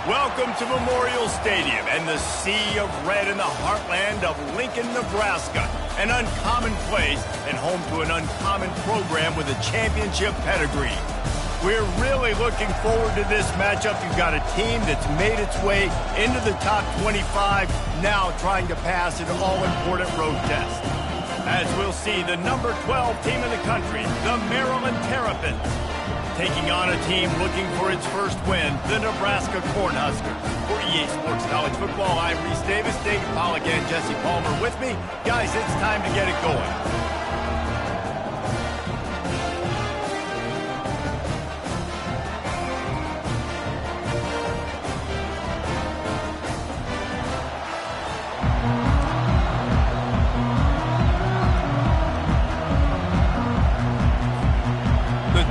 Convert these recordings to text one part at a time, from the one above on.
Welcome to Memorial Stadium and the sea of red in the heartland of Lincoln, Nebraska. An uncommon place and home to an uncommon program with a championship pedigree. We're really looking forward to this matchup. You've got a team that's made its way into the top 25, now trying to pass an all-important road test. As we'll see, the number 12 team in the country, the Maryland Terrapins, taking on a team looking for its first win, the Nebraska Cornhuskers. For EA Sports College Football, I'm Reese Davis, David Pollack, and Jesse Palmer with me. Guys, it's time to get it going.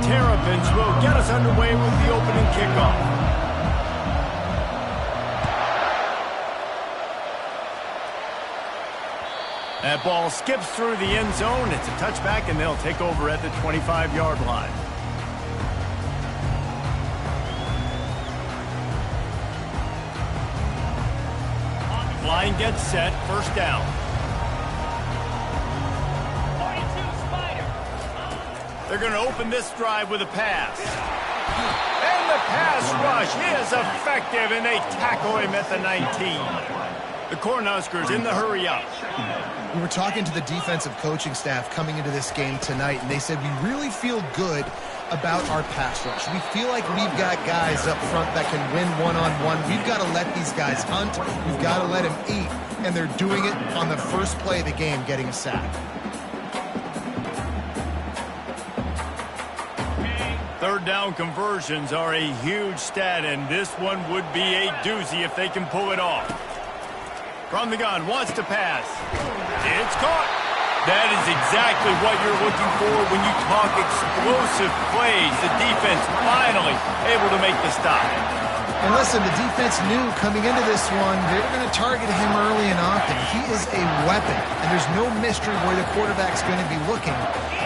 Terrapins will get us underway with the opening kickoff. That ball skips through the end zone. It's a touchback, and they'll take over at the 25-yard line. Line gets set, first down. They're going to open this drive with a pass. And the pass rush is effective, and they tackle him at the 19. The Cornhuskers in the hurry up. We were talking to the defensive coaching staff coming into this game tonight, and they said we really feel good about our pass rush. We feel like we've got guys up front that can win one-on-one. We've got to let these guys hunt. We've got to let them eat, and they're doing it on the first play of the game, getting a sack. Third down conversions are a huge stat, and this one would be a doozy if they can pull it off. From the gun, wants to pass. It's caught. That is exactly what you're looking for when you talk explosive plays. The defense finally able to make the stop. And listen, the defense knew coming into this one, they were going to target him early and often. He is a weapon, and there's no mystery where the quarterback's going to be looking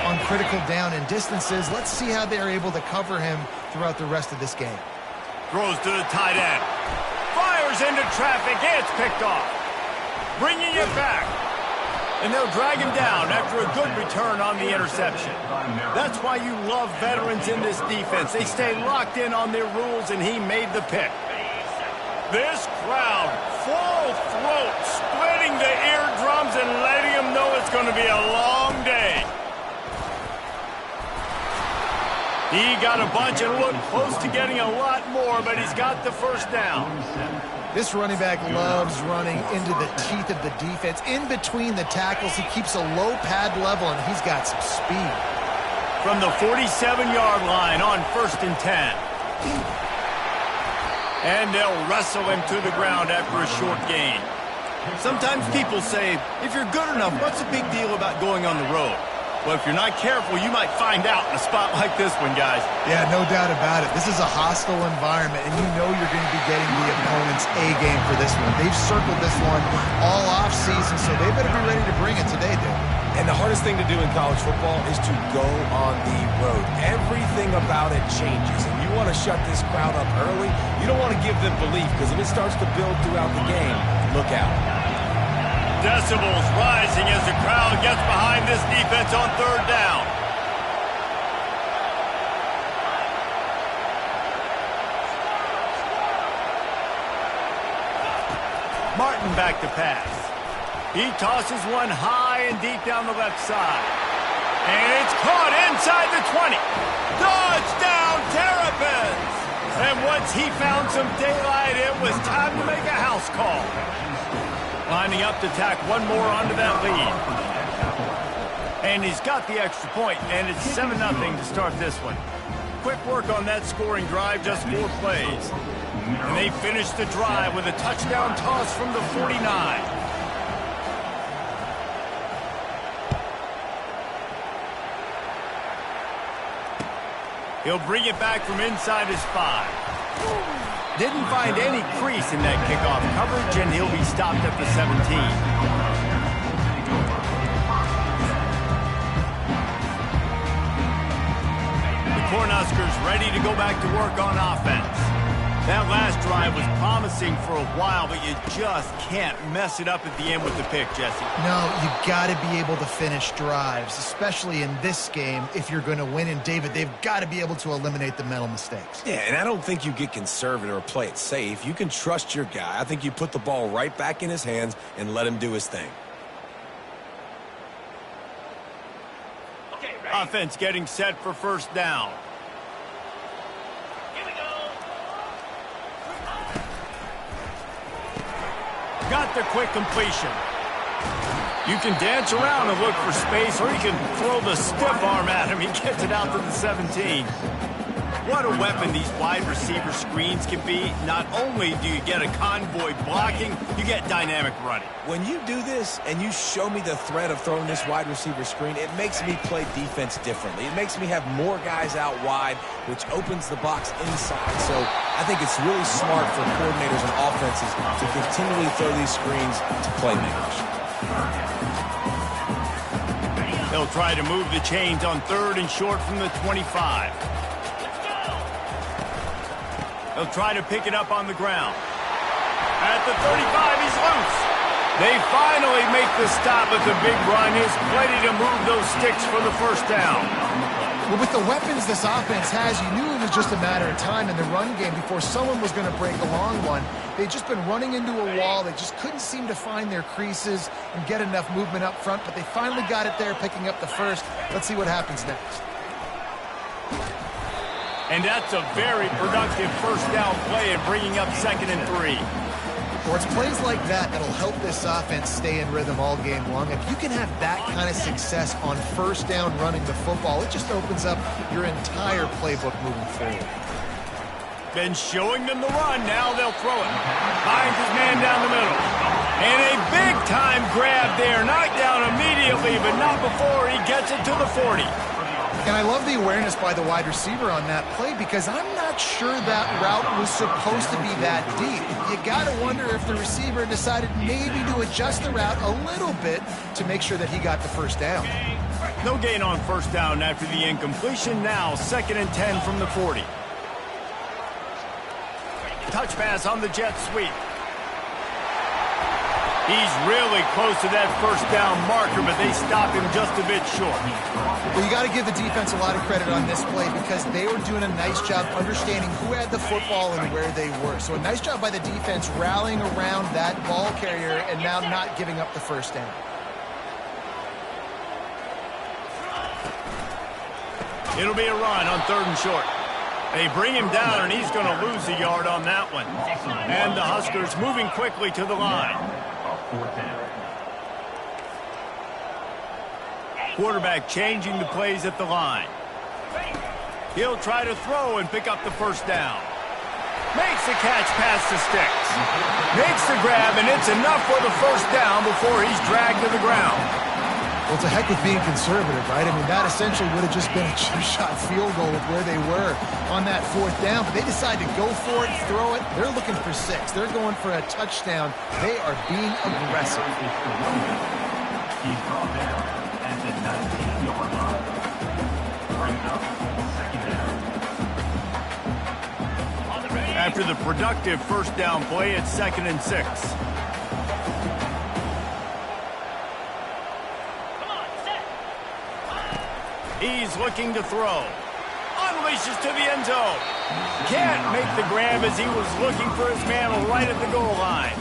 on critical down and distances. Let's see how they're able to cover him throughout the rest of this game. Throws to the tight end. Fires into traffic. It's picked off. Bringing it back. And they'll drag him down after a good return on the interception. That's why you love veterans in this defense. They stay locked in on their rules, and he made the pick. This crowd, full throat, splitting the eardrums and letting them know it's going to be a long day. He got a bunch and looked close to getting a lot more, but he's got the first down. This running back loves running into the teeth of the defense. In between the tackles, he keeps a low pad level, and he's got some speed. From the 47-yard line on 1st and 10. And they'll wrestle him to the ground after a short gain. Sometimes people say, if you're good enough, what's the big deal about going on the road? Well, if you're not careful, you might find out in a spot like this one, guys. Yeah, no doubt about it. This is a hostile environment, and you know you're going to be getting the opponent's A-game for this one. They've circled this one all off-season, so they better be ready to bring it today, dude. And the hardest thing to do in college football is to go on the road. Everything about it changes, and you want to shut this crowd up early. You don't want to give them belief, because if it starts to build throughout the game, look out. Decibels rising as the crowd gets behind this defense on 3rd down. Martin back to pass. He tosses one high and deep down the left side. And it's caught inside the 20. Touchdown, Terrapins! And once he found some daylight, it was time to make a house call. Lining up to tack one more onto that lead. And he's got the extra point, and it's 7-0 to start this one. Quick work on that scoring drive, just 4 plays. And they finish the drive with a touchdown toss from the 49. He'll bring it back from inside his 5. Didn't find any crease in that kickoff coverage, and he'll be stopped at the 17. The Cornhuskers ready to go back to work on offense. That last drive was promising for a while, but you just can't mess it up at the end with the pick, Jesse. No, you got to be able to finish drives, especially in this game if you're going to win. And, David, they've got to be able to eliminate the mental mistakes. Yeah, and I don't think you get conservative or play it safe. You can trust your guy. I think you put the ball right back in his hands and let him do his thing. Okay, offense getting set for first down. Got the quick completion. You can dance around and look for space, or you can throw the stiff arm at him. He gets it out to the 17. What a weapon these wide receiver screens can be. Not only do you get a convoy blocking, you get dynamic running. When you do this and you show me the threat of throwing this wide receiver screen, it makes me play defense differently. It makes me have more guys out wide, which opens the box inside. So I think it's really smart for coordinators and offenses to continually throw these screens to playmakers. They'll try to move the chains on 3rd and short from the 25. They'll try to pick it up on the ground. At the 35, he's loose. They finally make the stop at the big run. He's plenty to move those sticks for the first down. Well, with the weapons this offense has, you knew it was just a matter of time in the run game before someone was going to break a long one. They'd just been running into a wall. They just couldn't seem to find their creases and get enough movement up front, but they finally got it there, picking up the first. Let's see what happens next. And that's a very productive first down play and bringing up 2nd and 3. Well, it's plays like that that'll help this offense stay in rhythm all game long. If you can have that kind of success on first down running the football, it just opens up your entire playbook moving forward. Been showing them the run. Now they'll throw it. Finds his man down the middle. And a big-time grab there. Knocked down immediately, but not before he gets it to the 40. And I love the awareness by the wide receiver on that play because I'm not sure that route was supposed to be that deep. You got to wonder if the receiver decided maybe to adjust the route a little bit to make sure that he got the first down. No gain on first down after the incompletion. Now 2nd and 10 from the 40. Touch pass on the jet sweep. He's really close to that first down marker, but they stop him just a bit short. Well, you got to give the defense a lot of credit on this play because they were doing a nice job understanding who had the football and where they were. So a nice job by the defense rallying around that ball carrier and now not giving up the first down. It'll be a run on 3rd and short. They bring him down, and he's going to lose a yard on that one. And the Huskers moving quickly to the line. Quarterback changing the plays at the line. He'll try to throw and pick up the first down. Makes the catch past the sticks. Makes the grab, and it's enough for the first down before he's dragged to the ground. Well, it's a heck with being conservative, right? I mean, that essentially would have just been a two-shot field goal with where they were on that 4th down. But they decided to go for it, throw it. They're looking for 6. They're going for a touchdown. They are being aggressive. After the productive first down play, it's 2nd and 6. He's looking to throw. Unleashes to the end zone. Can't make the grab as he was looking for his man right at the goal line.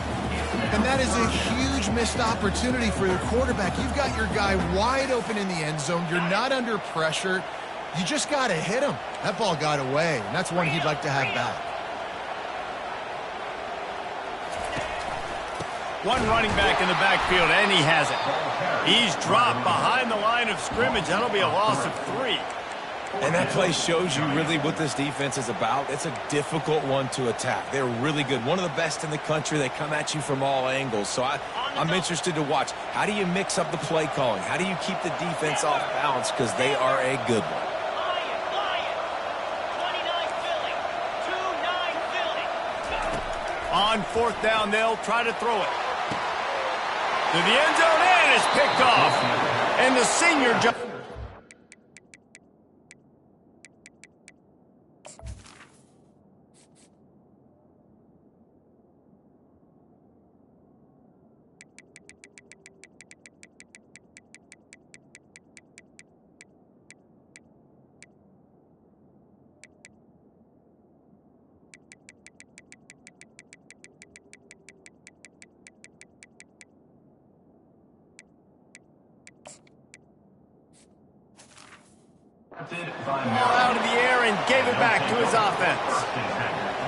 And that is a huge missed opportunity for your quarterback. You've got your guy wide open in the end zone. You're not under pressure. You just got to hit him. That ball got away, and that's one he'd like to have back. One running back in the backfield, and he has it. He's dropped behind the line of scrimmage. That'll be a loss of 3. And that play shows you really what this defense is about. It's a difficult one to attack. They're really good. One of the best in the country. They come at you from all angles. So I'm interested to watch. How do you mix up the play calling? How do you keep the defense off balance? Because they are a good one. On 4th down, they'll try to throw it. To the end zone, and it's picked off. And the senior jump. Ball out of the air and gave it back to his offense.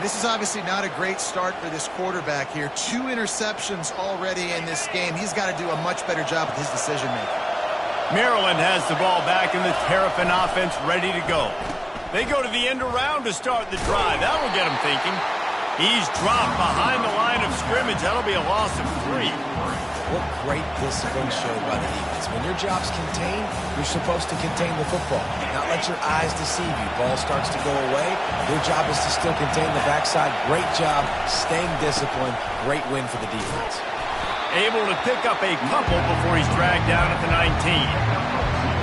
This is obviously not a great start for this quarterback here. 2 interceptions already in this game. He's got to do a much better job with his decision-making. Maryland has the ball back and the Terrapin offense ready to go. They go to the end around to start the drive. That'll get him thinking. He's dropped behind the line of scrimmage. That'll be a loss of 3. What great discipline showed by the defense. When your job's contained, you're supposed to contain the football, not let your eyes deceive you. Ball starts to go away. Your job is to still contain the backside. Great job staying disciplined. Great win for the defense. Able to pick up a couple before he's dragged down at the 19.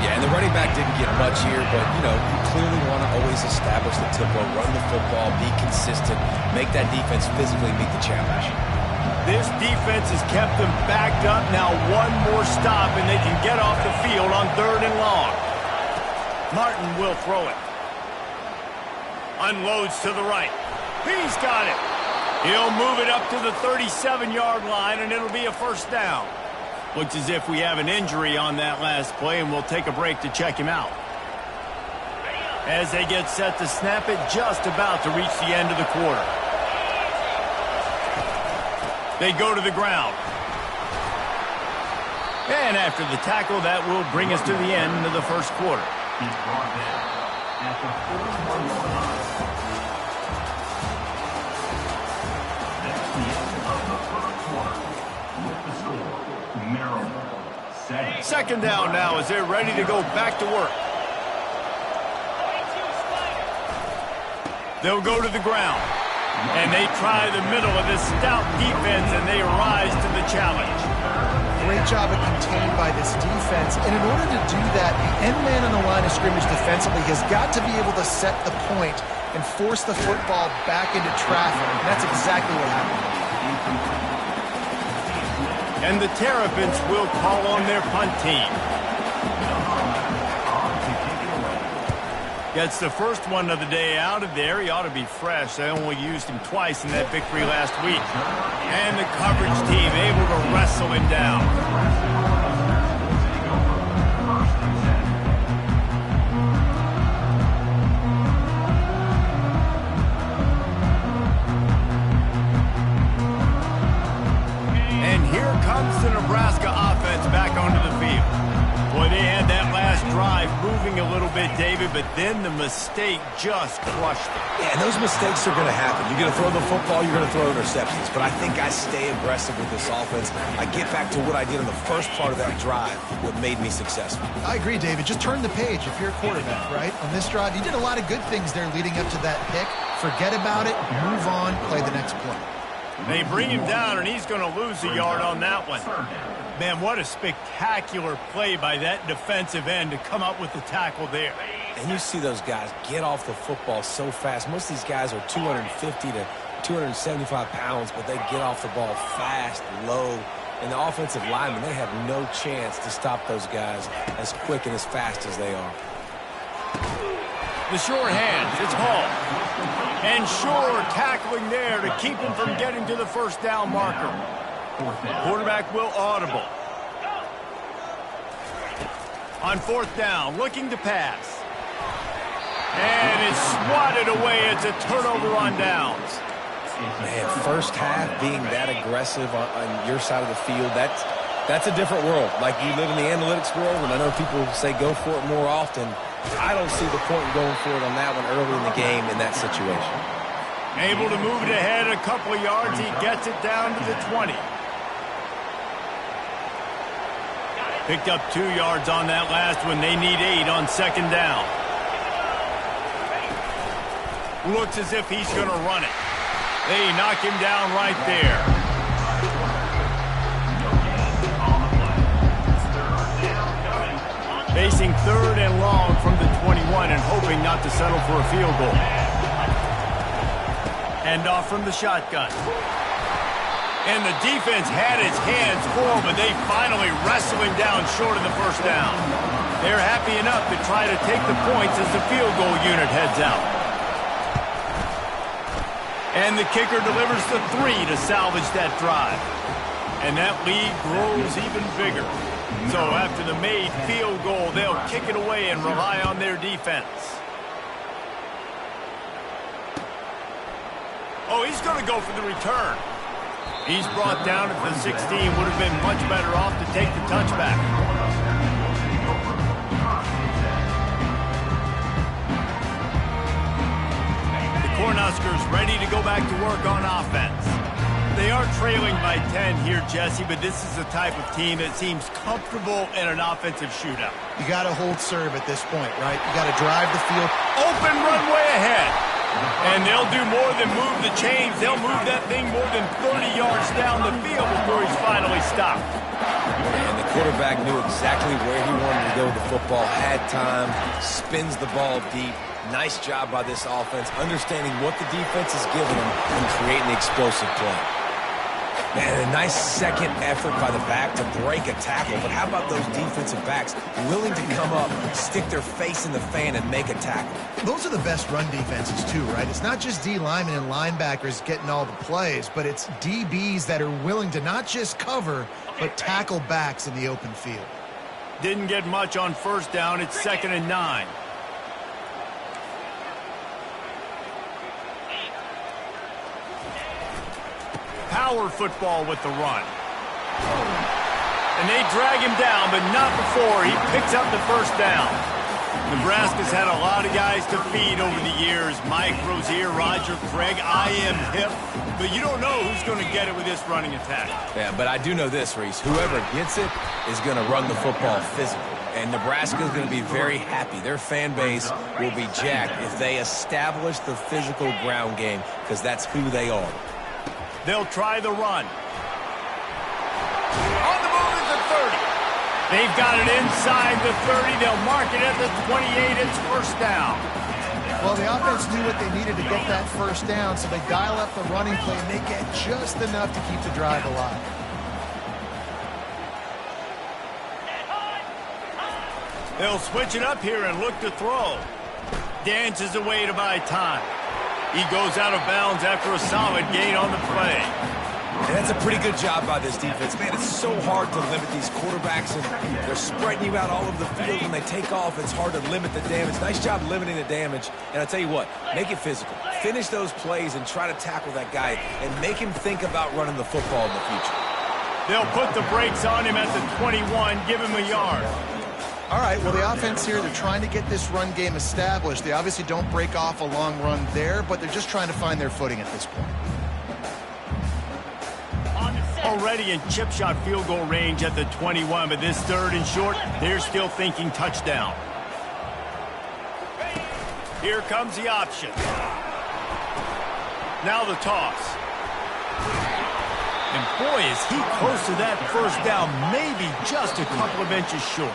Yeah, and the running back didn't get much here, but, you clearly want to always establish the tempo, run the football, be consistent, make that defense physically meet the challenge. This defense has kept them backed up. Now one more stop, and they can get off the field on 3rd and long. Martin will throw it. Unloads to the right. He's got it. He'll move it up to the 37-yard line, and it'll be a first down. Looks as if we have an injury on that last play, and we'll take a break to check him out. As they get set to snap it, just about to reach the end of the quarter. They go to the ground. And after the tackle, that will bring us to the end of the first quarter. Second down now as they're ready to go back to work. They'll go to the ground. And they try the middle of this stout defense, and they rise to the challenge. Great job of contained by this defense. And in order to do that, the end man on the line of scrimmage defensively has got to be able to set the point and force the football back into traffic. And that's exactly what happened. And the Terrapins will call on their punt team. Gets the first one of the day out of there. He ought to be fresh. They only used him twice in that victory last week. And the coverage team able to wrestle him down. And here comes the Nebraska offense back onto the field. Boy, they had that last drive moving a little bit, David, but then the mistake just crushed it. Yeah, and those mistakes are going to happen. You're going to throw the football, you're going to throw interceptions. But I think I stay aggressive with this offense. I get back to what I did in the first part of that drive, what made me successful. I agree, David. Just turn the page if you're a quarterback, right? On this drive, you did a lot of good things there leading up to that pick. Forget about it, move on, play the next play. They bring him down, and he's going to lose a yard on that one. Man, what a spectacular play by that defensive end to come up with the tackle there. And you see those guys get off the football so fast. Most of these guys are 250 to 275 pounds, but they get off the ball fast, low. And the offensive linemen, they have no chance to stop those guys as quick and as fast as they are. The short hands, it's Hall. And Shore tackling there to keep him from getting to the first down marker. Quarterback will audible. On 4th down, looking to pass. And it's swatted away. It's a turnover on downs. Man, first half being that aggressive on your side of the field, that's a different world. Like, you live in the analytics world, and I know people say go for it more often. I don't see the point in going for it on that one early in the game in that situation. Able to move it ahead a couple of yards. He gets it down to the 20. Picked up 2 yards on that last one. They need 8 on 2nd down. Looks as if he's going to run it. They knock him down right there. Facing 3rd and long from the 21 and hoping not to settle for a field goal. Hand off from the shotgun. And the defense had its hands full, but they finally wrestle him down short of the first down. They're happy enough to try to take the points as the field goal unit heads out. And the kicker delivers the 3 to salvage that drive. And that lead grows even bigger. So after the made field goal, they'll kick it away and rely on their defense. Oh, he's going to go for the return. He's brought down at the 16. Would have been much better off to take the touchback. The Cornhuskers ready to go back to work on offense. They are trailing by 10 here, Jesse, but this is the type of team that seems comfortable in an offensive shootout. You got to hold serve at this point, right? You got to drive the field. Open runway ahead. And they'll do more than move the chains. They'll move that thing more than 30 yards down the field before he's finally stopped. And the quarterback knew exactly where he wanted to go with the football, had time, spins the ball deep. Nice job by this offense, understanding what the defense is giving them and creating the explosive play. Man, a nice second effort by the back to break a tackle. But how about those defensive backs willing to come up, stick their face in the fan, and make a tackle? Those are the best run defenses, too, right? It's not just D linemen and linebackers getting all the plays, but it's DBs that are willing to not just cover, but tackle backs in the open field. Didn't get much on first down. It's 2nd and 9. Power football with the run. And they drag him down, but not before he picks up the first down. Nebraska's had a lot of guys to feed over the years. Mike Rozier, Roger Craig, I.M. Hip. But you don't know who's going to get it with this running attack. Yeah, but I do know this, Reese. Whoever gets it is going to run the football physical. And Nebraska is going to be very happy. Their fan base will be jacked if they establish the physical ground game, because that's who they are. They'll try the run. On the move at the 30. They've got it inside the 30. They'll mark it at the 28. It's first down. Well, the offense knew what they needed to get that first down, so they dial up the running play, and they get just enough to keep the drive alive. They'll switch it up here and look to throw. Dances away to buy time. He goes out of bounds after a solid gain on the play. And that's a pretty good job by this defense. Man, it's so hard to limit these quarterbacks, and they're spreading you out all over the field. When they take off, it's hard to limit the damage. Nice job limiting the damage. And I'll tell you what, make it physical. Finish those plays and try to tackle that guy and make him think about running the football in the future. They'll put the brakes on him at the 21, give him a yard. All right, well, the offense here, they're trying to get this run game established. They obviously don't break off a long run there, but they're just trying to find their footing at this point. Already in chip shot field goal range at the 21, but this 3rd and short, they're still thinking touchdown. Here comes the option. Now the toss. And boy, is he close to that first down, maybe just a couple of inches short.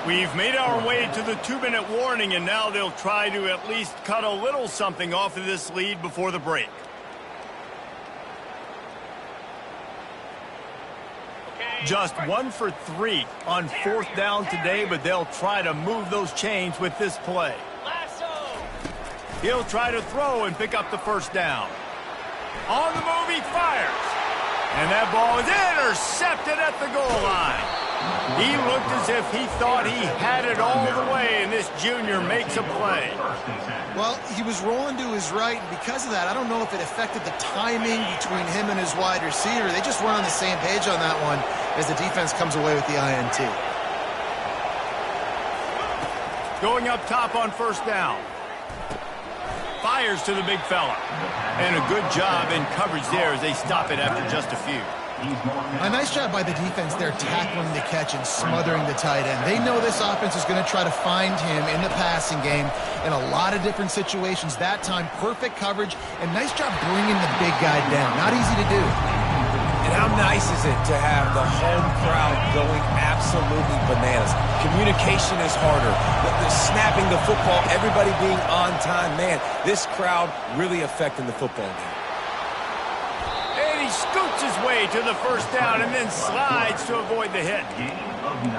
We've made our way to the 2-minute warning, and now they'll try to at least cut a little something off of this lead before the break. Just 1 for 3 on 4th down today, but they'll try to move those chains with this play. He'll try to throw and pick up the first down. On the move, he fires. And that ball is intercepted at the goal line. He looked as if he thought he had it all the way, and this junior makes a play. Well, he was rolling to his right, and because of that, I don't know if it affected the timing between him and his wide receiver. They just weren't on the same page on that one as the defense comes away with the INT. Going up top on first down. Fires to the big fella. And a good job in coverage there as they stop it after just a few. A nice job by the defense there tackling the catch and smothering the tight end. They know this offense is going to try to find him in the passing game in a lot of different situations. That time, perfect coverage and nice job bringing the big guy down. Not easy to do. And how nice is it to have the home crowd going absolutely bananas? Communication is harder. The snapping the football, everybody being on time. Man, this crowd really affecting the football game. And he scoots his way to the first down and then slides to avoid the hit.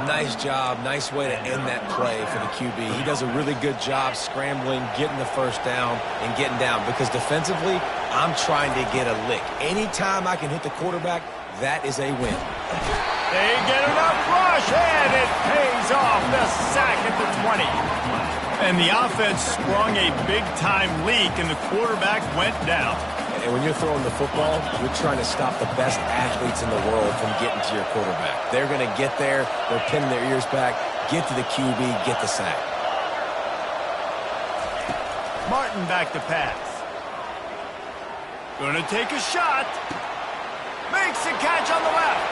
Nice job. Nice way to end that play for the QB. He does a really good job scrambling, getting the first down, and getting down. Because defensively, I'm trying to get a lick. Anytime I can hit the quarterback, that is a win. They get enough rush, and it pays off. The sack at the 20. And the offense sprung a big-time leak, and the quarterback went down. And when you're throwing the football, you're trying to stop the best athletes in the world from getting to your quarterback. They're going to get there. They're pinning their ears back, get to the QB, get the sack. Martin back to pass. Gonna take a shot. Makes the catch on the left.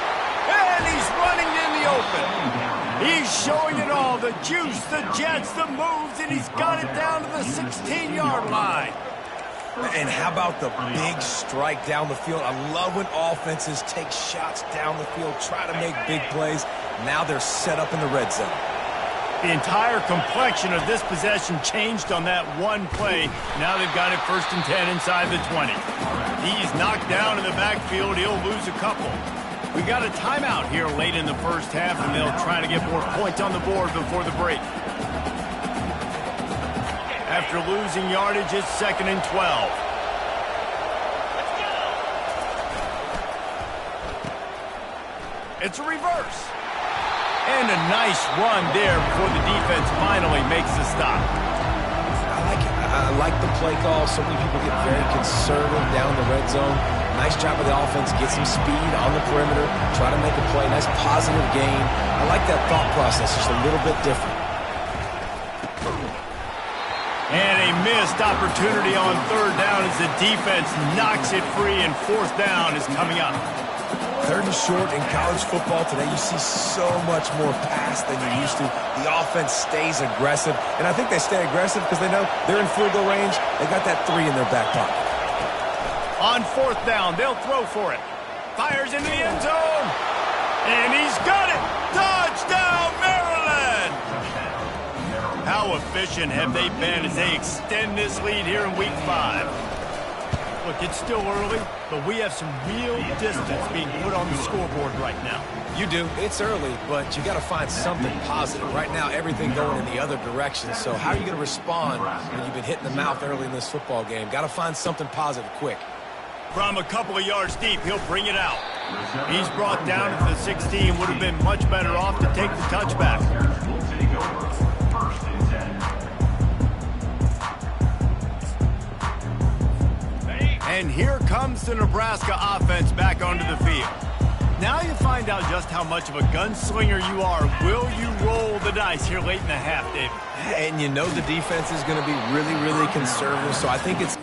And he's running in the open. He's showing it all. The juice, the jets, the moves, and he's got it down to the 16-yard line. And how about the big strike down the field? I love when offenses take shots down the field, try to make big plays. Now they're set up in the red zone. The entire complexion of this possession changed on that one play. Now they've got it 1st and 10 inside the 20. He's knocked down in the backfield. He'll lose a couple. We got a timeout here late in the first half, and they'll try to get more points on the board before the break. After losing yardage, it's 2nd and 12. It's a reverse. And a nice run there before the defense finally makes the stop. I like the play call. So many people get very conservative down the red zone. Nice job of the offense. Get some speed on the perimeter. Try to make a play. Nice positive gain. I like that thought process. Just a little bit different. And a missed opportunity on 3rd down as the defense knocks it free, and 4th down is coming up. 3rd and short in college football today, you see so much more pass than you used to. The offense stays aggressive, and I think they stay aggressive because they know they're in field goal range. They got that 3 in their back pocket. On 4th down, they'll throw for it. Fires into the end zone, and he's got it. Touchdown, Maryland! How efficient have they been as they extend this lead here in Week 5? Look, it's still early, but we have some real distance being put on the scoreboard right now. You do. It's early, but you got to find something positive. Right now, everything going in the other direction. So how are you going to respond when you've been hit in the mouth early in this football game? Got to find something positive quick. From a couple of yards deep, he'll bring it out. He's brought down to the 16. Would have been much better off to take the touchback. And here comes the Nebraska offense back onto the field. Now you find out just how much of a gunslinger you are. Will you roll the dice here late in the half, David? And you know the defense is going to be really, really conservative, so I think it's...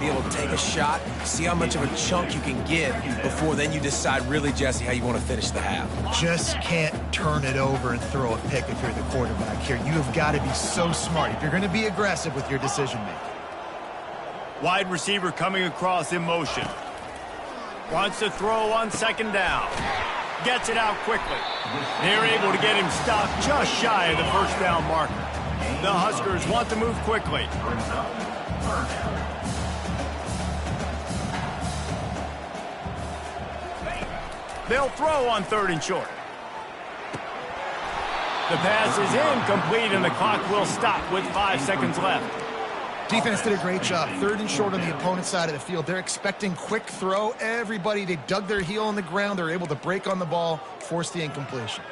be able to take a shot, see how much of a chunk you can get before then you decide really, Jesse, how you want to finish the half. Just can't turn it over and throw a pick if you're the quarterback here. You have got to be so smart if you're going to be aggressive with your decision-making. Wide receiver coming across in motion. Wants to throw on 2nd down. Gets it out quickly. They're able to get him stopped just shy of the 1st down marker. The Huskers want to move quickly. They'll throw on 3rd and short. The pass is incomplete, and the clock will stop with 5 seconds left. Defense did a great job. 3rd and short on the opponent's side of the field. They're expecting quick throw. Everybody, they dug their heel on the ground. They're able to break on the ball, force the incompletion.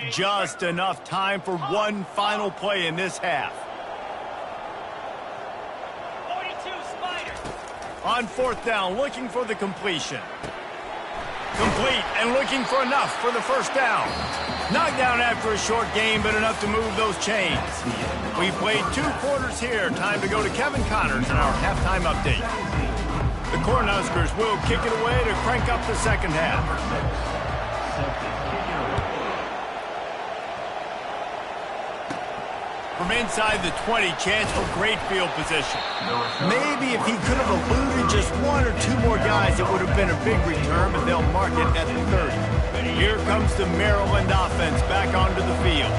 Just enough time for one final play in this half. On 4th down, looking for the completion. Complete and looking for enough for the 1st down. Knocked down after a short game, but enough to move those chains. We've played 2 quarters here. Time to go to Kevin Connors in our halftime update. The Cornhuskers will kick it away to crank up the 2nd half. From inside the 20, chance for great field position. Maybe if he could have eluded just 1 or 2 more guys, it would have been a big return, but they'll mark it at the 30. Here comes the Maryland offense back onto the field.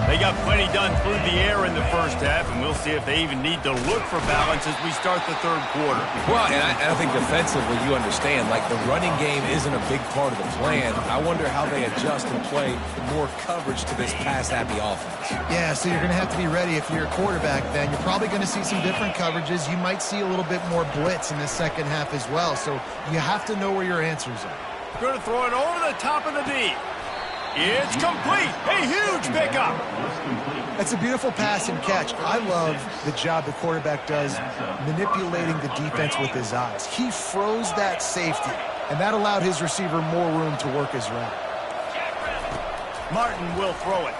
They got plenty done through the air in the first half, and we'll see if they even need to look for balance as we start the third quarter. Well, and I think defensively, you understand, like the running game isn't a big part of the plan. I wonder how they adjust and play more coverage to this pass-happy offense. Yeah, so you're going to have to be ready if you're a quarterback then. You're probably going to see some different coverages. You might see a little bit more blitz in the second half as well, so you have to know where your answers are. Going to throw it over the top of the D. It's complete. A huge pickup. That's a beautiful pass and catch. I love the job the quarterback does manipulating the defense with his eyes. He froze that safety, and that allowed his receiver more room to work his route. Martin will throw it.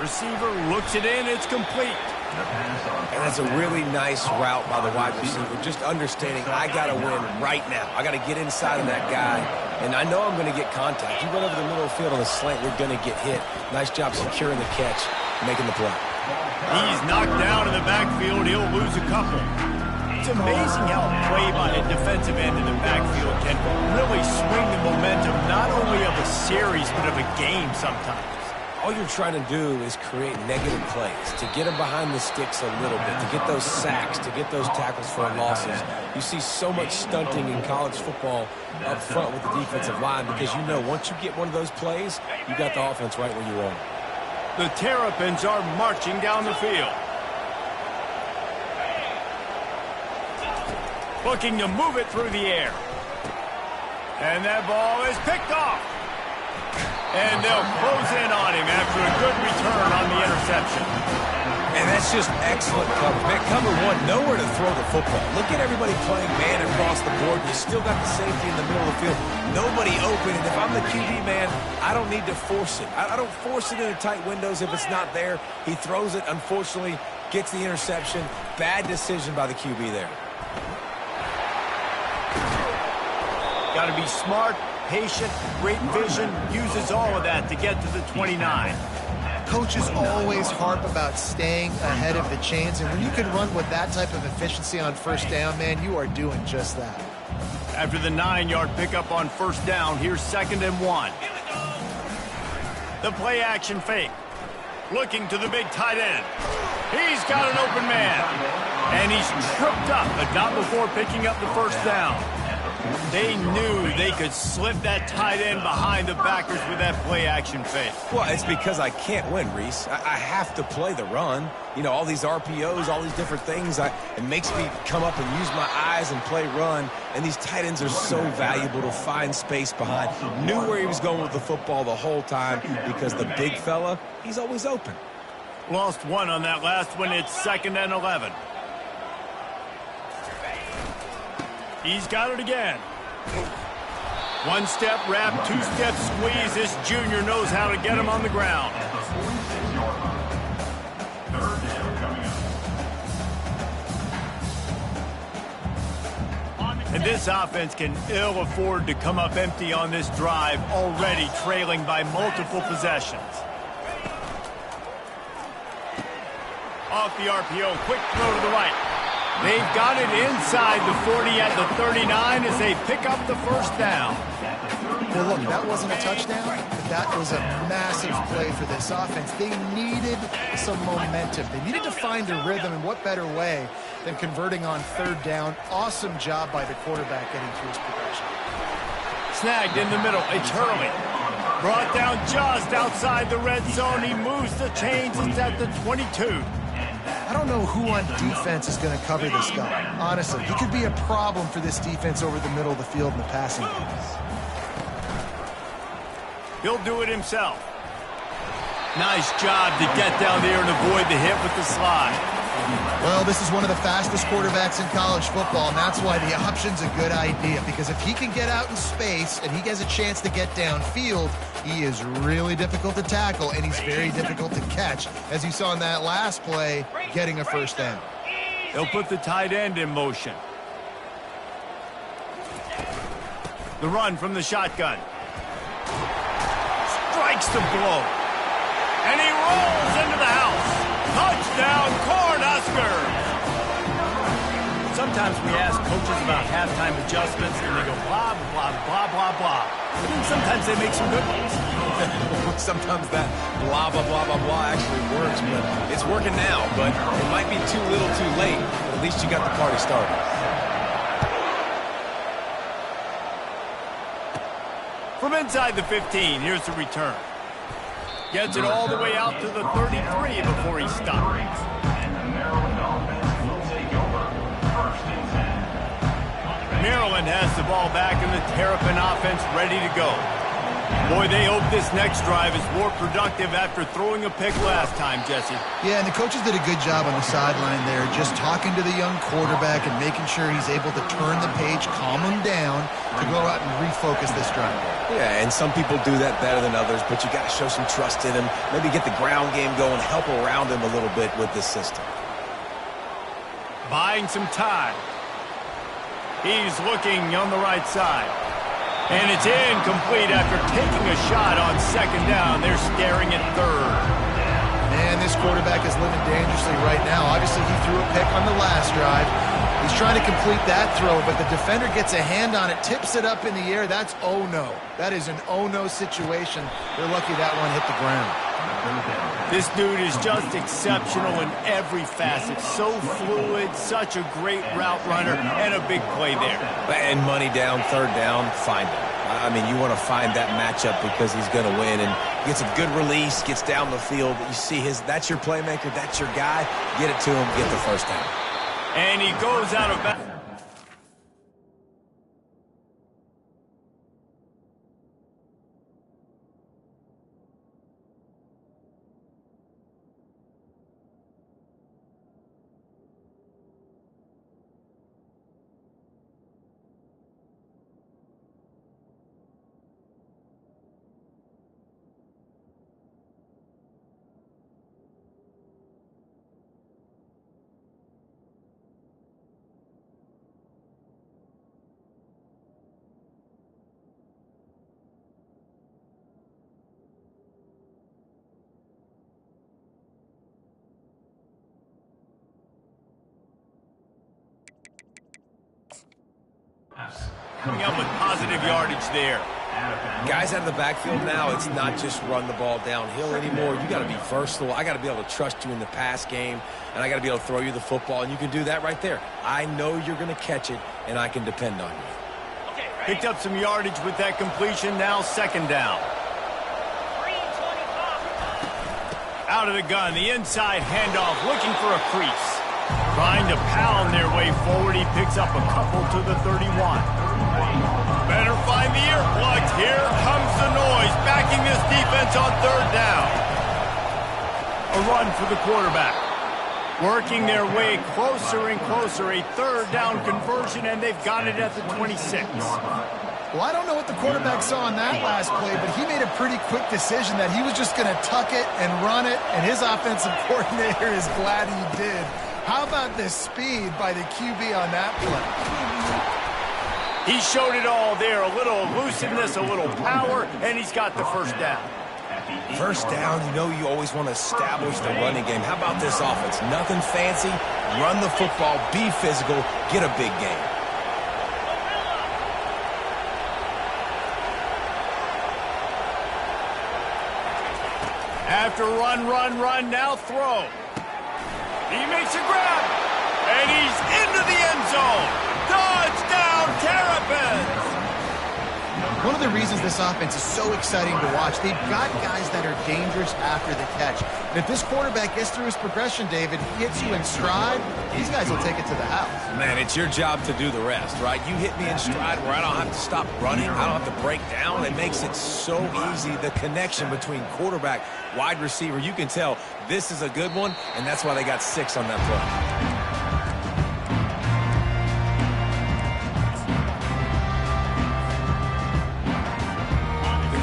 Receiver looks it in. It's complete. And that's a really nice route by the wide receiver, just understanding I got to win right now. I got to get inside of that guy, and I know I'm going to get contact. You run over the middle of the field on the slant, you're going to get hit. Nice job securing the catch, making the play. He's knocked down in the backfield. He'll lose a couple. It's amazing how a play by a defensive end in the backfield can really swing the momentum not only of a series but of a game sometimes. All you're trying to do is create negative plays, to get them behind the sticks a little bit, to get those sacks, to get those tackles for losses. You see so much stunting in college football up front with the defensive line because you know once you get one of those plays, you got the offense right where you want it. The Terrapins are marching down the field. Looking to move it through the air. And that ball is picked off. And they'll close in on him after a good return on the interception. And that's just excellent cover. Man, cover one, nowhere to throw the football. Look at everybody playing man across the board. You still got the safety in the middle of the field. Nobody open. And if I'm the QB, man, I don't need to force it. I don't force it into tight windows if it's not there. He throws it, unfortunately, gets the interception. Bad decision by the QB there. Got to be smart, patient, great vision, uses all of that to get to the 29. Coaches always harp about staying ahead of the chains, and when you can run with that type of efficiency on first down, man, you are doing just that. After the 9-yard pickup on first down, here's 2nd and 1. The play action fake. Looking to the big tight end. He's got an open man. And he's tripped up, but not before picking up the first down. They knew they could slip that tight end behind the backers with that play-action fake. Well, it's because I can't win, Reese. I have to play the run. You know, all these RPOs, all these different things, it makes me come up and use my eyes and play run. And these tight ends are so valuable to find space behind. Knew where he was going with the football the whole time because the big fella, he's always open. Lost one on that last one. It's 2nd and 11. He's got it again. One-step wrap, two-step squeeze. This junior knows how to get him on the ground. And this offense can ill afford to come up empty on this drive, already trailing by multiple possessions. Off the RPO, quick throw to the right. They've got it inside the 40 at the 39 as they pick up the first down. Well, look, that wasn't a touchdown, but that was a massive play for this offense. They needed some momentum. They needed to find a rhythm, and what better way than converting on third down. Awesome job by the quarterback getting through his progression. Snagged in the middle. It's Hurley. Brought down just outside the red zone. He moves the chains. It's at the 22. I don't know who on defense is going to cover this guy. Honestly, he could be a problem for this defense over the middle of the field in the passing game. He'll do it himself. Nice job to get down there and avoid the hit with the slide. Well, this is one of the fastest quarterbacks in college football, and that's why the option's a good idea, because if he can get out in space and he has a chance to get downfield, he is really difficult to tackle, and he's very difficult to catch, as you saw in that last play, getting a first down. They'll put the tight end in motion. The run from the shotgun. Strikes the blow. And he rolls into the house. Touchdown, Cornhuskers! Sometimes we ask coaches about halftime adjustments, and they go blah, blah, blah, blah, blah. And sometimes they make some good ones. Sometimes that blah, blah, blah, blah, blah actually works, but it's working now. But it might be too little too late. At least you got the party started. From inside the 15, here's the return. Gets it all the way out to the 33 before he stops. Maryland has the ball back and the Terrapin offense ready to go. Boy, they hope this next drive is more productive after throwing a pick last time, Jesse. Yeah, and the coaches did a good job on the sideline there, just talking to the young quarterback and making sure he's able to turn the page, calm him down to go out and refocus this drive. Yeah, and some people do that better than others, but you got to show some trust in him, maybe get the ground game going, help around him a little bit with this system. Buying some time. He's looking on the right side. And it's incomplete after taking a shot on second down. They're staring at third. Man, this quarterback is living dangerously right now. Obviously, he threw a pick on the last drive. He's trying to complete that throw, but the defender gets a hand on it, tips it up in the air. That's oh-no. That is an oh-no situation. They're lucky that one hit the ground. This dude is just exceptional in every facet. So fluid, such a great route runner, and a big play there. And money down, third down, find him. I mean, you want to find that matchup because he's going to win and gets a good release, gets down the field. You see that's your playmaker, that's your guy. Get it to him, get the first down. And he goes out of bounds. Coming up with positive yardage there. Guys out of the backfield now, it's not just run the ball downhill anymore. You got to be versatile. I got to be able to trust you in the pass game, and I got to be able to throw you the football, and you can do that right there. I know you're going to catch it, and I can depend on you. Picked up some yardage with that completion. Now second down. Out of the gun, the inside handoff, looking for a crease. Trying to pound their way forward. He picks up a couple to the 31. Better find the earplugs. Here comes the noise, backing this defense on third down. A run for the quarterback. Working their way closer and closer. A third down conversion, and they've got it at the 26. Well, I don't know what the quarterback saw on that last play, but he made a pretty quick decision that he was just going to tuck it and run it, and his offensive coordinator is glad he did. How about the speed by the QB on that play? He showed it all there. A little elusiveness, a little power, and he's got the first down. First down, you know you always want to establish the running game. How about this offense? Nothing fancy. Run the football, be physical, get a big game. After run, now throw. He makes a grab, and he's into the end zone. Touchdown, Terrapins! One of the reasons this offense is so exciting to watch, they've got guys that are dangerous after the catch. And if this quarterback gets through his progression, David, hits you in stride, these guys will take it to the house. Man, it's your job to do the rest, right? You hit me in stride where I don't have to stop running. I don't have to break down. It makes it so easy. The connection between quarterback, wide receiver, you can tell this is a good one, and that's why they got 6 on that play.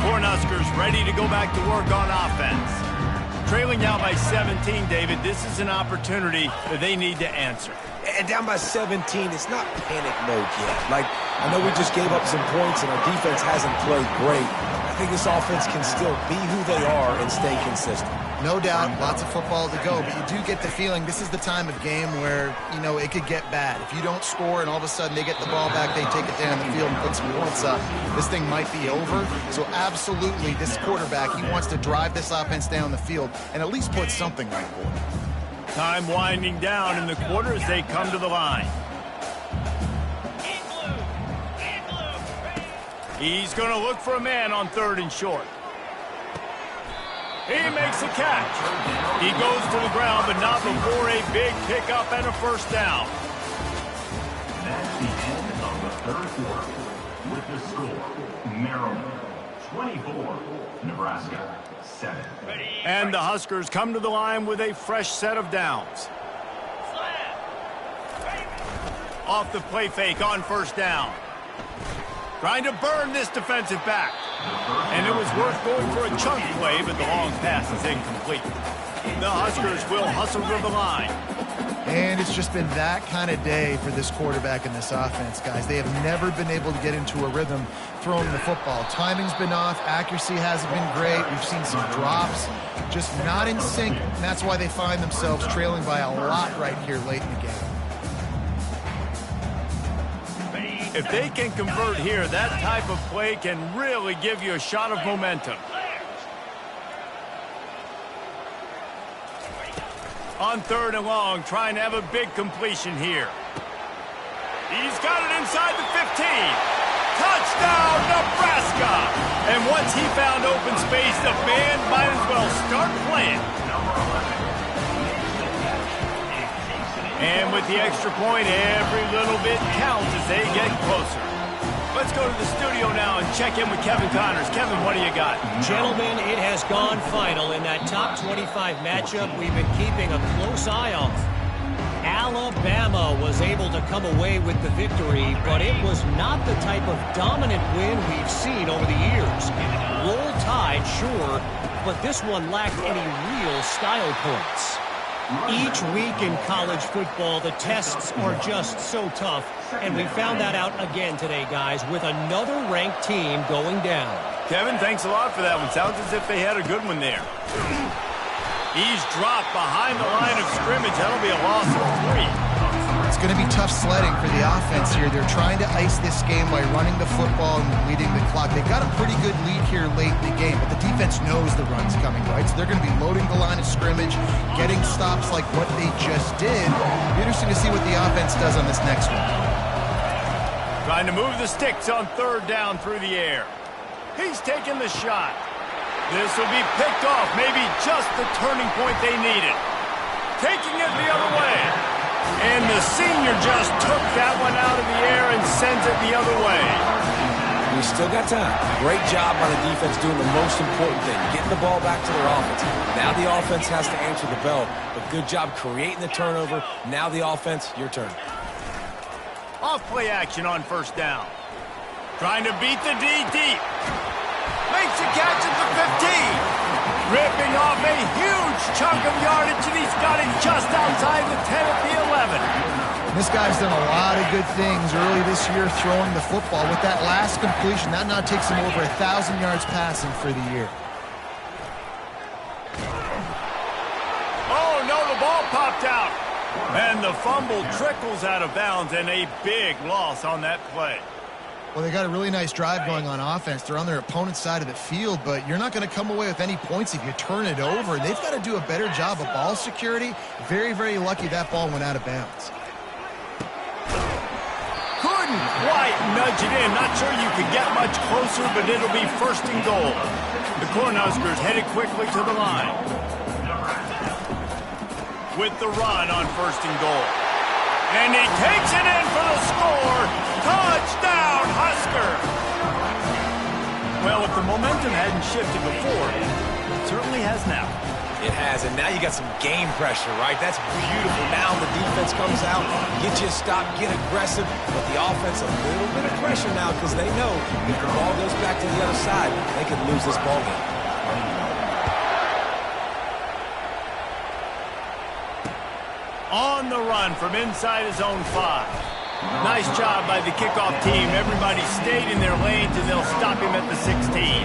Cornhuskers ready to go back to work on offense. Trailing now by 17, David, this is an opportunity that they need to answer. And down by 17, it's not panic mode yet. Like, I know we just gave up some points and our defense hasn't played great. I think this offense can still be who they are and stay consistent. No doubt, lots of football to go, but you do get the feeling this is the time of game where, you know, it could get bad. If you don't score and all of a sudden they get the ball back, they take it down the field and put some points up, this thing might be over. So absolutely, this quarterback, he wants to drive this offense down the field and at least put something on the board. Time winding down in the quarter as they come to the line. He's going to look for a man on 3rd and short. He makes a catch. He goes to the ground, but not before a big pickup and a first down. That's the end of the 3rd quarter. With the score, Maryland 24, Nebraska 7. And the Huskers come to the line with a fresh set of downs. Off the play fake on first down. Trying to burn this defensive back. And it was worth going for a chunk play, but the long pass is incomplete. The Huskers will hustle to the line. And it's just been that kind of day for this quarterback and this offense, guys. They have never been able to get into a rhythm throwing the football. Timing's been off. Accuracy hasn't been great. We've seen some drops. Just not in sync. And that's why they find themselves trailing by a lot right here late in the game. If they can convert here, that type of play can really give you a shot of momentum. On 3rd and long, trying to have a big completion here. He's got it inside the 15. Touchdown, Nebraska! And once he found open space, the band might as well start playing. And with the extra point, every little bit counts as they get closer. Let's go to the studio now and check in with Kevin Connors. Kevin, what do you got? Gentlemen, it has gone final in that top 25 matchup we've been keeping a close eye on. Alabama was able to come away with the victory, but it was not the type of dominant win we've seen over the years. Roll Tide, sure, but this one lacked any real style points. Each week in college football, the tests are just so tough, and we found that out again today, guys, with another ranked team going down. Kevin, thanks a lot for that one. Sounds as if they had a good one there. He's dropped behind the line of scrimmage. That'll be a loss of 3. It's going to be tough sledding for the offense here. They're trying to ice this game by running the football and leading the clock. They've got a pretty good lead here late in the game, but the defense knows the run's coming, right? So they're going to be loading the line of scrimmage, getting stops like what they just did. It'll be interesting to see what the offense does on this next one. Trying to move the sticks on 3rd down through the air. He's taking the shot. This will be picked off, maybe just the turning point they needed. Taking it the other way. And the senior just took that one out of the air and sends it the other way. We still got time. Great job by the defense doing the most important thing, getting the ball back to their offense. Now the offense has to answer the bell, but good job creating the turnover. Now the offense, your turn. Off play action on 1st down. Trying to beat the D deep. Makes a catch at the 15. Ripping off a huge chunk of yardage, and he's got it just outside the 10 at the 11. This guy's done a lot of good things early this year throwing the football. With that last completion, that now takes him over 1,000 yards passing for the year. Oh, no, the ball popped out. And the fumble trickles out of bounds, and a big loss on that play. Well, they got a really nice drive going on offense. They're on their opponent's side of the field, but you're not going to come away with any points if you turn it over. They've got to do a better job of ball security. Very, very lucky that ball went out of bounds. Couldn't quite nudge it in. Not sure you could get much closer, but it'll be 1st and goal. The Cornhuskers headed quickly to the line. With the run on 1st and goal. And he takes it in for the score. Touchdown, Husker! Well, if the momentum hadn't shifted before, it certainly has now. It has, and now you got some game pressure, right? That's beautiful. Now the defense comes out, get you a stop, get aggressive, but the offense a little bit of pressure now because they know if the ball goes back to the other side, they could lose this ball game. On the run from inside his own 5. Nice job by the kickoff team. Everybody stayed in their lanes, and they'll stop him at the 16.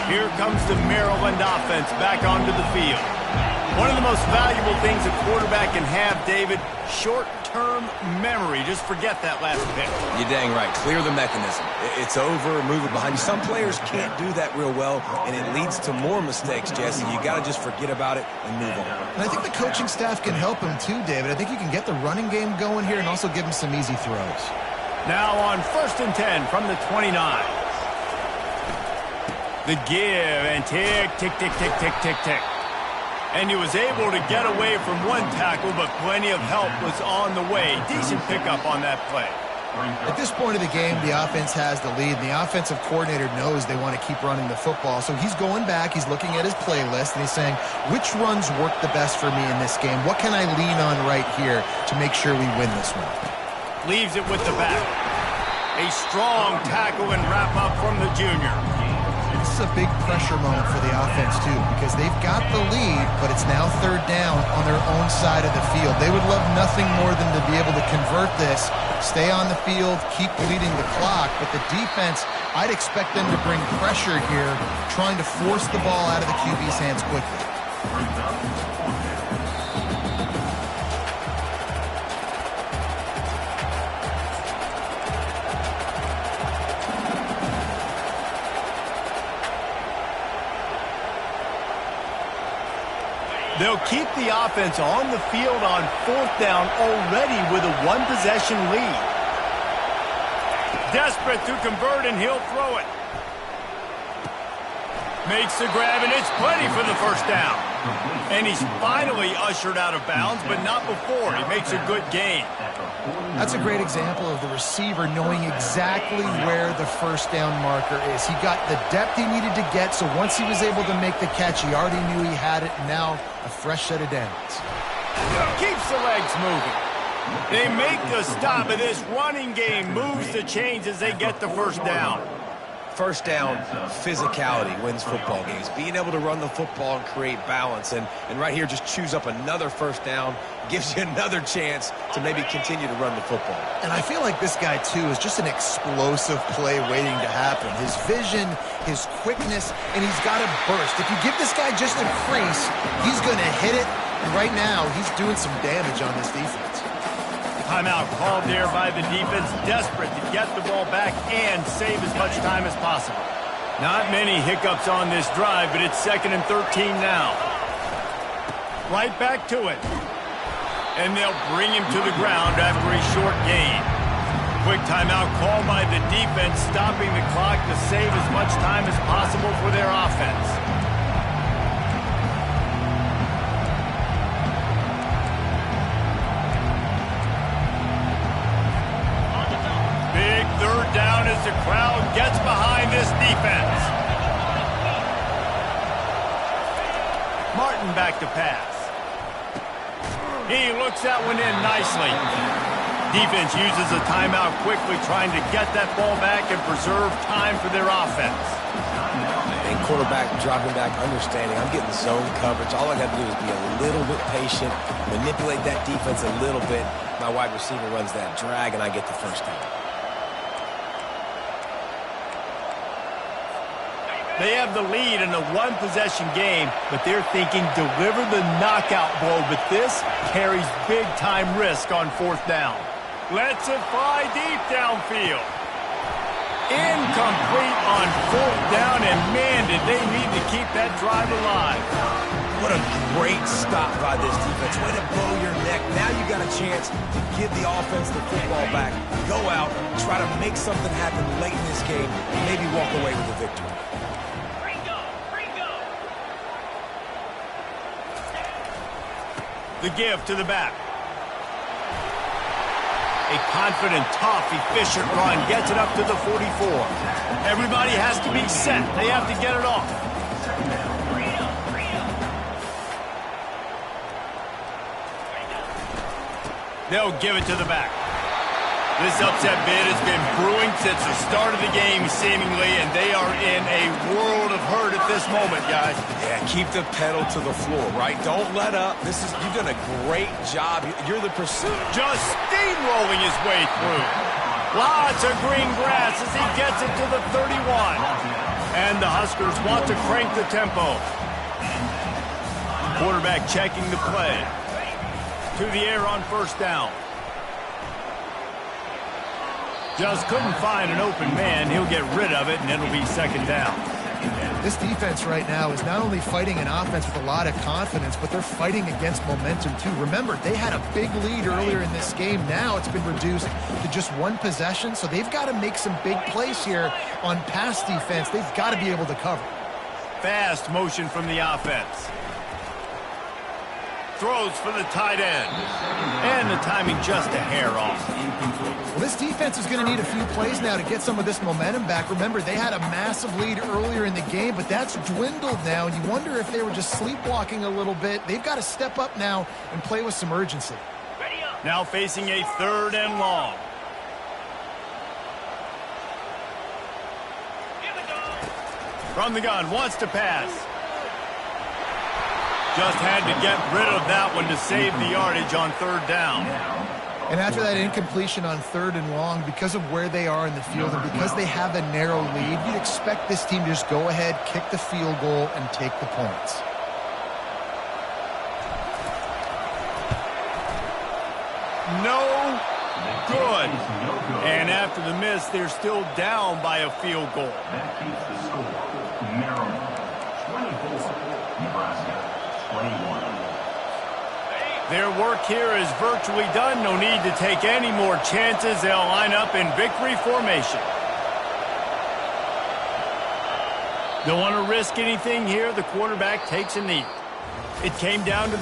Here comes the Maryland offense back onto the field. One of the most valuable things a quarterback can have, David, short-term memory. Just forget that last pick. You're dang right. Clear the mechanism. It's over, move it behind you. Some players can't do that real well, and it leads to more mistakes, Jesse. You got to just forget about it and move on. And I think the coaching staff can help him too, David. I think you can get the running game going here and also give him some easy throws. Now on 1st and 10 from the 29. The give and tick, tick, tick, tick, tick, tick, tick. And he was able to get away from one tackle, but plenty of help was on the way. Decent pickup on that play. At this point of the game, the offense has the lead. And the offensive coordinator knows they want to keep running the football. So he's going back, he's looking at his playlist, and he's saying, which runs work the best for me in this game? What can I lean on right here to make sure we win this one? Leaves it with the back. A strong tackle and wrap up from the junior. This is a big pressure moment for the offense, too, because they've got the lead, but it's now 3rd down on their own side of the field. They would love nothing more than to be able to convert this, stay on the field, keep bleeding the clock. But the defense, I'd expect them to bring pressure here, trying to force the ball out of the QB's hands quickly. They'll keep the offense on the field on 4th down already with a 1-possession lead. Desperate to convert, and he'll throw it. Makes the grab, and it's plenty for the 1st down. And he's finally ushered out of bounds, but not before. He makes a good gain. That's a great example of the receiver knowing exactly where the 1st down marker is. He got the depth he needed to get, so once he was able to make the catch, he already knew he had it, and now a fresh set of downs. Keeps the legs moving. They make the stop, and this running game moves the chains as they get the 1st down. 1st down, physicality wins football games. Being able to run the football and create balance. And right here, just choose up another 1st down, gives you another chance to maybe continue to run the football. And I feel like this guy, too, is just an explosive play waiting to happen. His vision, his quickness, and he's got a burst. If you give this guy just a crease, he's going to hit it. And right now, he's doing some damage on this defense. Timeout called there by the defense, desperate to get the ball back and save as much time as possible. Not many hiccups on this drive, but it's 2nd and 13 now. Right back to it. And they'll bring him to the ground after a short gain. Quick timeout called by the defense, stopping the clock to save as much time as possible for their offense. Big 3rd down as the crowd gets behind this defense. Martin back to pass. He looks that one in nicely. Defense uses a timeout quickly, trying to get that ball back and preserve time for their offense. And quarterback dropping back, understanding I'm getting zone coverage. All I got to do is be a little bit patient, manipulate that defense a little bit. My wide receiver runs that drag, and I get the 1st down. They have the lead in a 1-possession game, but they're thinking deliver the knockout blow, but this carries big-time risk on 4th down. Lets it fly deep downfield. Incomplete on 4th down, and man, did they need to keep that drive alive. What a great stop by this defense. Way to bow your neck. Now you got a chance to give the offense the football back, go out, try to make something happen late in this game, and maybe walk away with a victory. The give to the back. A confident, tough, efficient run gets it up to the 44. Everybody has to be set. They have to get it off. They'll give it to the back. This upset bid has been brewing since the start of the game, seemingly, and they are in a world of hurt at this moment, guys. Yeah, keep the pedal to the floor, right? Don't let up. You've done a great job. You're the pursuit. Just steamrolling his way through. Lots of green grass as he gets it to the 31. And the Huskers want to crank the tempo. Quarterback checking the play. To the air on first down. Just couldn't find an open man. He'll get rid of it, and it'll be second down. This defense right now is not only fighting an offense with a lot of confidence, but they're fighting against momentum, too. Remember, they had a big lead earlier in this game. Now it's been reduced to just one possession, so they've got to make some big plays here on pass defense. They've got to be able to cover. Fast motion from the offense. Throws for the tight end. And the timing just a hair off. Well, this defense is going to need a few plays now to get some of this momentum back. Remember, they had a massive lead earlier in the game, but that's dwindled now, and you wonder if they were just sleepwalking a little bit. They've got to step up now and play with some urgency. Now facing a third and long. From the gun, wants to pass. Just had to get rid of that one to save the yardage on third down. And after that incompletion on third and long, because of where they are in the field and because they have a narrow lead, you'd expect this team to just go ahead, kick the field goal, and take the points. No good. And after the miss, they're still down by a field goal. That keeps the score. Maryland 24, Nebraska 21. Their work here is virtually done. No need to take any more chances. They'll line up in victory formation. Don't want to risk anything here. The quarterback takes a knee. It came down to the